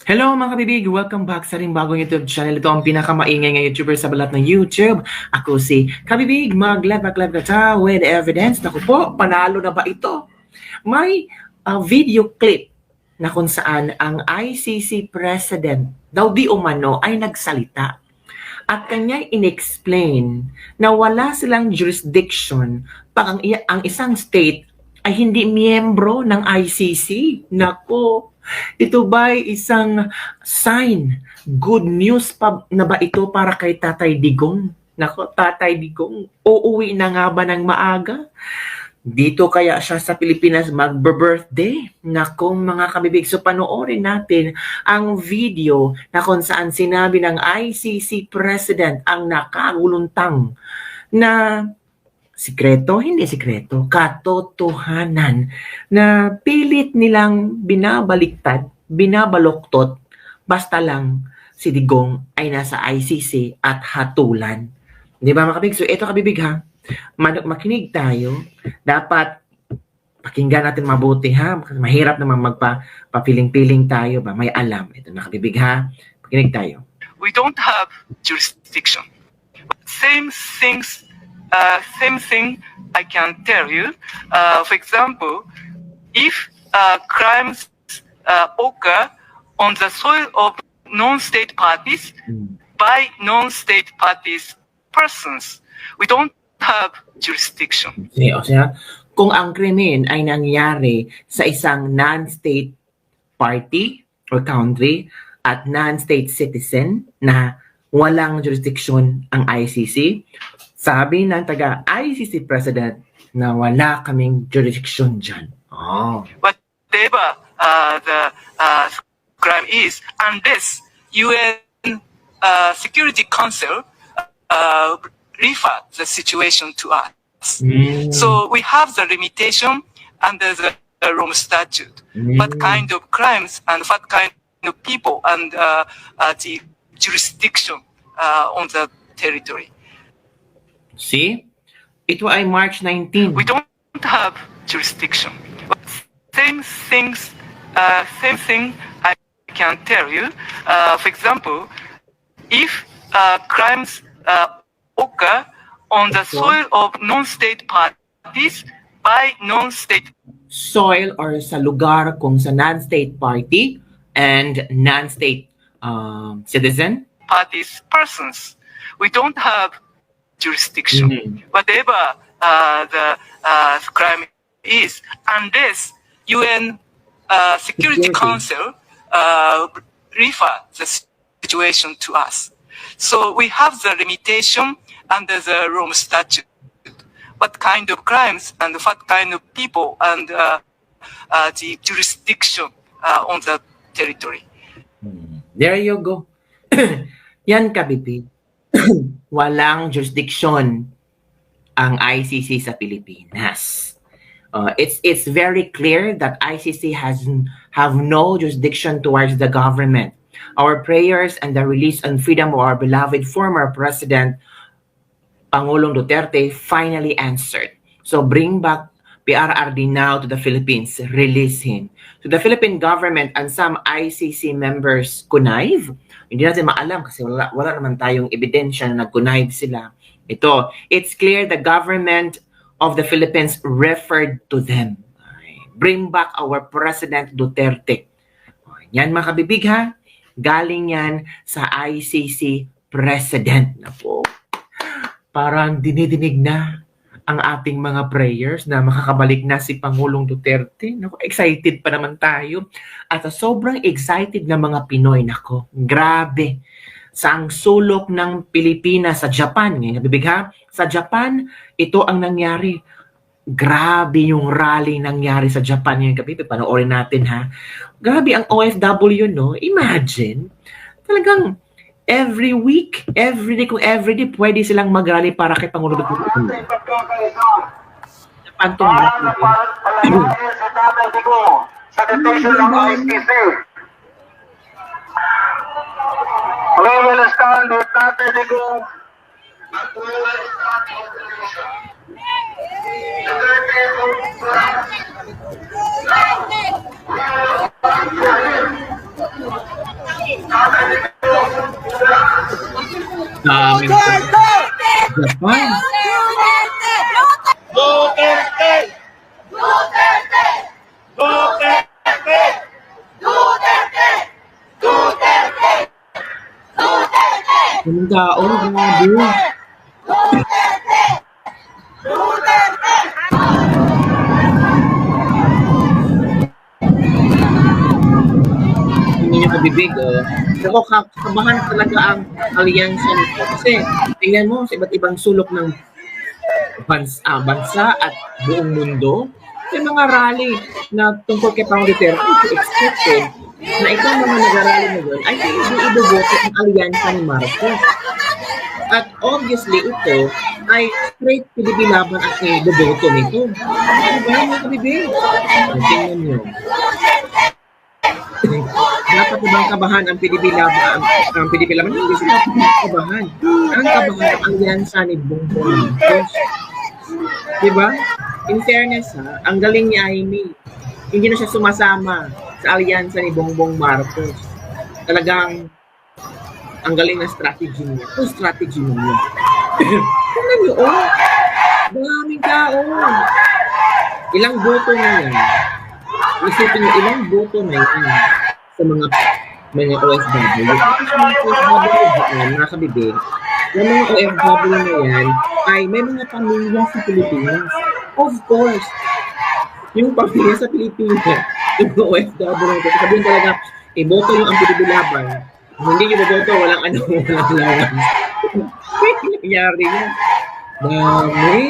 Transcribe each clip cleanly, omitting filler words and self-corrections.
Hello mga kabibig! Welcome back sa ring bagong YouTube channel. Ito ang pinakamaingay nga YouTuber sa balat ng YouTube. Ako si Kabibig, mag-live na ta with evidence. Naku po, panalo na ba ito? May video clip na kung saan ang ICC President daw di umano ay nagsalita. At kanya inexplain na wala silang jurisdiction pag ang isang state ay hindi miyembro ng ICC. Nako, ito ba'y isang sign, good news pa na ba ito para kay Tatay Digong? Nako, Tatay Digong, uuwi na nga ba ng maaga? Dito kaya siya sa Pilipinas magbe-birthday? Nako mga kabibig, so panoorin natin ang video na kung saan sinabi ng ICC President ang nakaguluntang na sikreto, hindi sikreto, katotohanan na pilit nilang binabaliktad, binabaloktot, basta lang si Digong ay nasa ICC at hatulan. Di ba mga kabig? So ito kabibig ha, makinig tayo, dapat pakinggan natin mabuti ha, mahirap naman magpa-piling-piling tayo ba, may alam. Ito mga kabibig ha, pakinig tayo. We don't have jurisdiction. Same thing I can tell you. For example, if crimes occur on the soil of non-state parties by non-state parties persons, we don't have jurisdiction. O siya, kung ang krimen ay nangyari sa isang non-state party or country at non-state citizen na walang jurisdiction ang ICC, sabi ng taga-ICC President na wala kaming jurisdiction dyan. Oh. Whatever the crime is, unless UN Security Council refer the situation to us. So we have the limitation under the Rome Statute. What kind of crimes and what kind of people and the jurisdiction on the territory. See? Ito ay March 19. We don't have jurisdiction. Same thing I can tell you. For example, if crimes occur on the soil of non-state parties by non-state soil or sa lugar kung sa non-state party and non-state citizen parties persons, we don't have jurisdiction. Whatever the crime is, unless UN Security Council refer the situation to us. So we have the limitation under the Rome Statute. What kind of crimes and what kind of people and the jurisdiction on the territory. There you go. Yan kabibi. Walang jurisdiction ang ICC sa Pilipinas. It's very clear that ICC have no jurisdiction towards the government. Our prayers and the release and freedom of our beloved former President Pangulong Duterte finally answered. So bring back PRRD now to the Philippines. Release him. So the Philippine government and some ICC members connive. Hindi natin maalam kasi wala naman tayong ebidensya na nag-connive sila. It's clear the government of the Philippines referred to them. Bring back our President Duterte. Yan mga kabibig ha. Galing yan sa ICC President. Napo. Parang dinidinig na ang ating mga prayers na makakabalik na si Pangulong Duterte. Naku, excited pa naman tayo. At sobrang excited na mga Pinoy. Nako, grabe. Sa ang sulok ng Pilipinas sa Japan. Ngayon, kabibig ha? Sa Japan, ito ang nangyari. Grabe yung rally nangyari sa Japan ngayon kabibig. Panoorin natin ha. Grabe ang OFW, no? Imagine. Talagang every week, every day, pwede silang mag-rally para kay Pangulong Duterte. Japan to sa detention ng ICC. We will stand with Tatay Digong at we will stand with the nation. Duterte now, we will stand for him. Dami Japan. Duterte! Duterte! Duterte! Duterte! Duterte! Duterte! Anong taon? Grabe. Duterte! Hindi niyo kabibig, oh. Pero kabahan talaga ang alyansa nito. Kasi, tingnan mo sa iba't ibang sulok ng bansa at buong mundo, may mga rally na tungkol kay Pang Duterte, expected na itong mga nag-rally na yun ay hindi iboboto ang alyansa ni Marcos. At obviously, ito ay straight pinibilaban at iboboto nito. Ano ba yun, mga kabibig? Tingnan nyo. Dapat na bang kabahan ang pinibilaban? Hindi sila kabahan. Ang kabahan ang alyansa ni Bongbong Marcos. Diba? In fairness, ang galing ni Amy. Hindi na siya sumasama sa alyansa ni Bongbong Marcos. Talagang ang galing na strategy niya. Ito strategy niya. Tingnan niyo, oh. Daming tao. Ilang boto na yan. Isipin niyo, ilang boto na yan sa mga OFW. Kasi sa mga OFW dyan, mga kabibig, yung mga OFW na yan ay may mga pamilya sa Pilipinas. Of course, yung pamilya sa Pilipinas, yung mga OFW na ito, sabihin talaga, iboto yung ang pinibilaban. Kung hindi yung boto, walang lawan. Nangyari yun. Dami.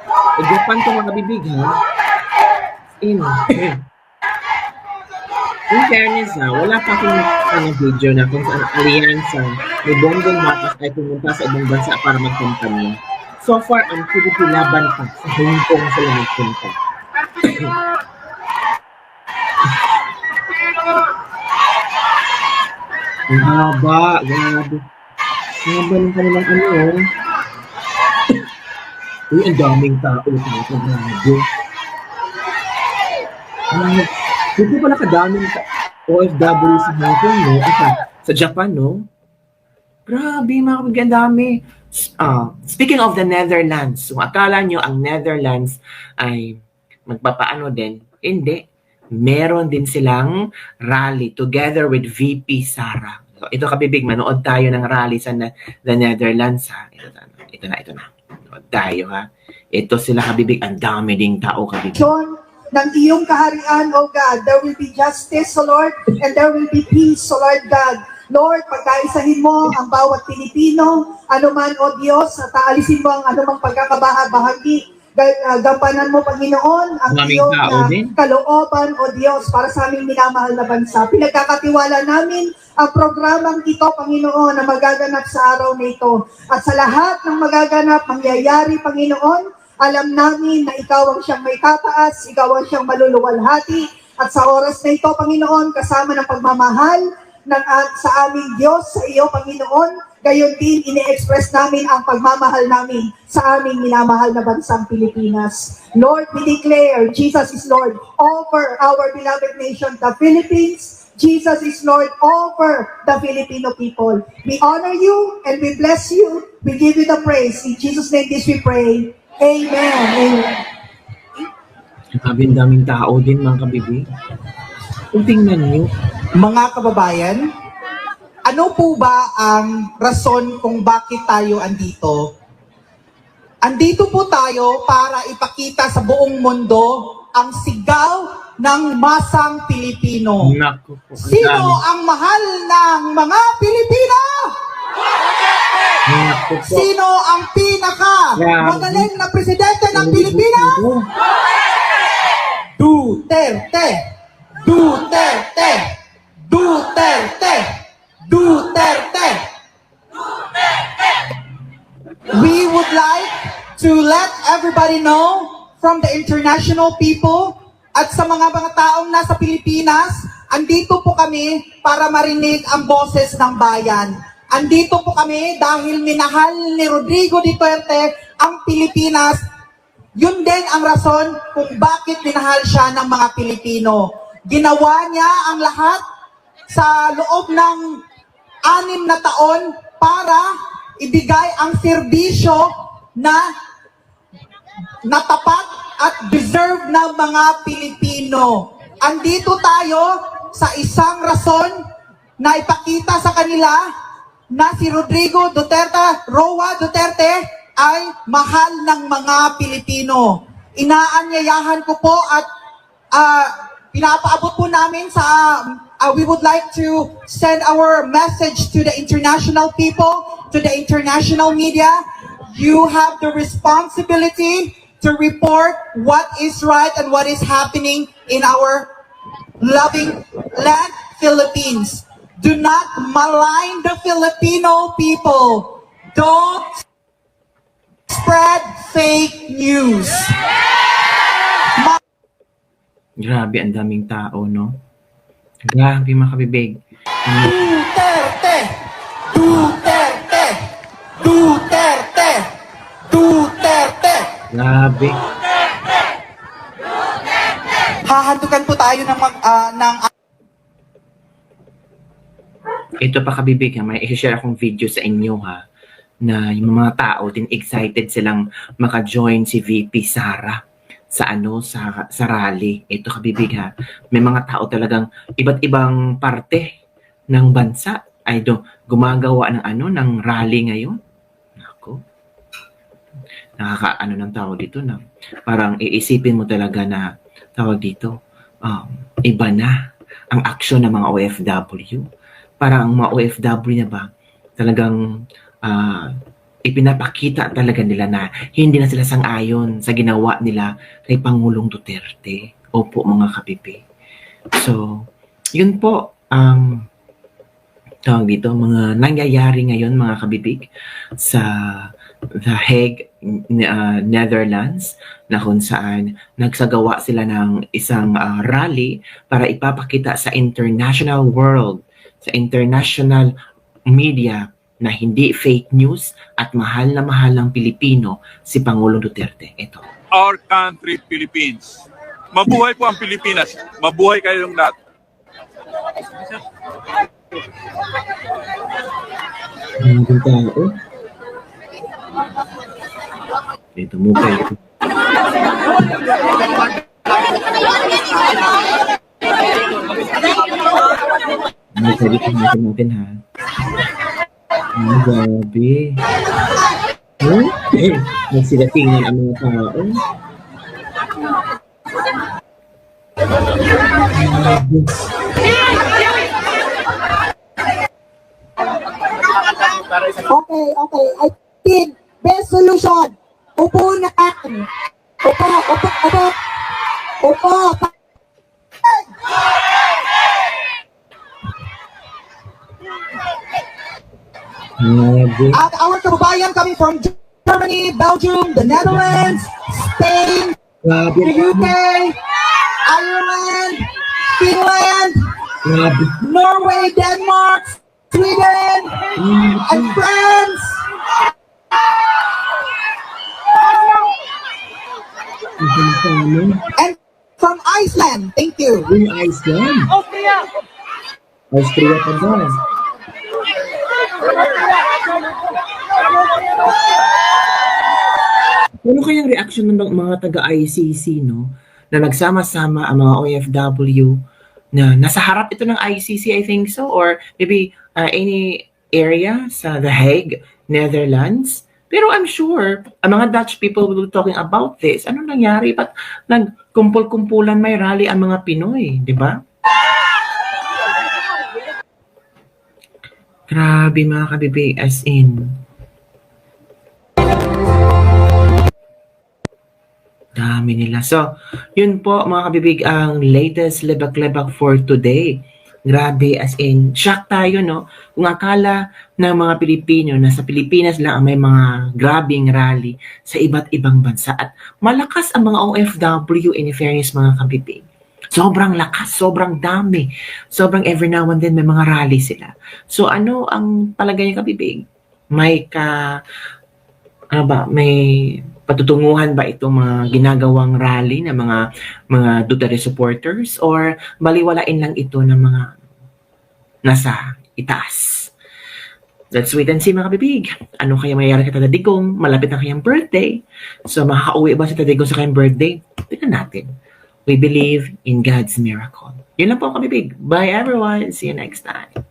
Sa Japan ito mga kabibig, ha? In fairness, wala pa akong video na kung saan alyansa ni Bongbong Marcos ay pumunta sa ibang bansa para magkampanya. So far, ang PDP laban pa sa Hong Kong sila nagpunta. Ang haba, grabe. Haba ng kanilang ano, oh. Uy, ang daming tao. Grabe. Hindi pala kadaming OFW sa Hong Kong, no? Sa Japan, no? Grabe, mga kapagyan, dami. Speaking of the Netherlands, kung akala nyo ang Netherlands ay magpapaano din, hindi. Meron din silang rally together with VP Sara. So, ito kabibig, manood tayo ng rally sa the Netherlands, ha? Ito na. Manood tayo, ha? Ito sila kabibig, ang dami ding tao kabibig. Ng iyong kaharian, O God. There will be justice, O Lord, and there will be peace, O Lord God. Lord, pagkaisahin mo ang bawat Pilipino, anuman, O Diyos, at aalisin mo ang anumang pagkakabahagi. Gampanan mo, Panginoon, ang iyong kalooban, O Diyos, para sa aming minamahal na bansa. Pinagkakatiwala namin ang programang ito, Panginoon, na magaganap sa araw na ito. At sa lahat ng magaganap, mangyayari, Panginoon, alam namin na ikaw ang siyang may tataas, ikaw ang siyang maluluwalhati, at sa oras na ito, Panginoon, kasama ng pagmamahal sa aming Diyos, sa iyo, Panginoon, gayon din ini-express namin ang pagmamahal namin sa aming minamahal na bansang Pilipinas. Lord, we declare Jesus is Lord over our beloved nation, the Philippines. Jesus is Lord over the Filipino people. We honor you and we bless you. We give you the praise. In Jesus' name this we pray. Amen. Amen. Ang daming tao din, mga kabibig. Kung tingnan nyo. Mga kababayan, ano po ba ang rason kung bakit tayo andito? Andito po tayo para ipakita sa buong mundo ang sigaw ng masang Pilipino. Naku po, Sino ang mahal ng mga Pilipino? Naku po. Sino ang magaling na presidente ng Pilipinas? Duterte! Duterte! Duterte! Duterte! We would like to let everybody know from the international people at sa mga taong nasa Pilipinas, andito po kami para marinig ang boses ng bayan. Andito po kami dahil minahal ni Rodrigo Duterte ang Pilipinas. Yun din ang rason kung bakit minahal siya ng mga Pilipino. Ginawa niya ang lahat sa loob ng 6 na taon para ibigay ang serbisyo na tapat at deserve ng mga Pilipino. Andito tayo sa isang rason na ipakita sa kanila na si Rodrigo Duterte, Roa Duterte ay mahal ng mga Pilipino. Inaanyayahan ko po at pinapaabot po namin sa we would like to send our message to the international people, to the international media. You have the responsibility to report what is right and what is happening in our loving land, Philippines. Do not malign the Filipino people. Don't spread fake news. Grabe, ang daming tao, no? Grabe, mga kabibig. Duterte! Duterte! Duterte! Duterte! Grabe. Hahantukan po tayo ng Ito pa kabibig, ha? May i-share akong video sa inyo, ha? Na yung mga tao din excited silang maka-join si VP Sara sa sa rally. Ito kabibig, ha? May mga tao talagang iba't ibang parte ng bansa ay gumagawa ng rally ngayon. Nako. Ng tao dito na parang iisipin mo talaga na tawag dito, iba na ang aksyon ng mga OFW. Parang ang mga OFW na ba talagang ipinapakita talaga nila na hindi na sila sang-ayon sa ginawa nila kay Pangulong Duterte. Opo, mga kapipi. So, yun po ang tawag dito, mga nangyayari ngayon, mga kabibig, sa The Hague, Netherlands, na kung saan nagsagawa sila ng isang rally para ipapakita sa international world, sa international media, na hindi fake news at mahal ng Pilipino si Pangulong Duterte. Ito. Our country, Philippines. Mabuhay po ang Pilipinas. Mabuhay kayong lahat. Ang tao. Ito mo kayo. Magsabitin natin ha. Grabe. Nagsilatingan ang mga tao. Okay. I think best solution. Upo na. Upo. At our kababayan coming from Germany, Belgium, the Netherlands, Spain, the UK, Ireland, Finland, Norway, Denmark, Sweden, and France. And from Iceland, thank you. Iceland? Austria! Austria pa ba? Ano kayang reaction ng mga taga-ICC, no? Na nagsama-sama ang mga OFW na nasa harap ito ng ICC, I think so, or maybe any area sa The Hague, Netherlands. Pero I'm sure, ang mga Dutch people will be talking about this. Ano nangyari? Ba't nagkumpul-kumpulan may rally ang mga Pinoy, di ba? Grabe mga kabibi, as in. Dami nila. So, yun po mga kabibig ang latest lebak-lebak for today. Grabe, as in, shock tayo, no? Kung akala ng mga Pilipino na sa Pilipinas lang ang may mga grabing rally sa iba't ibang bansa at malakas ang mga OFW in fairness mga kabibig. Sobrang lakas, sobrang dami. Sobrang every now and then may mga rally sila. So ano ang palagay niya kabibig? May may patutunguhan ba itong mga ginagawang rally ng mga Duterte supporters or baliwalain lang ito ng mga nasa itaas? Let's wait and see mga kabibig. Ano kaya mayayari kay Tata Digong? Malapit na kayang birthday. So makaka-uwi ba si Tata Digong sa kayang birthday? Tignan natin. We believe in God's miracle. Yun lang po kabibig. Bye everyone. See you next time.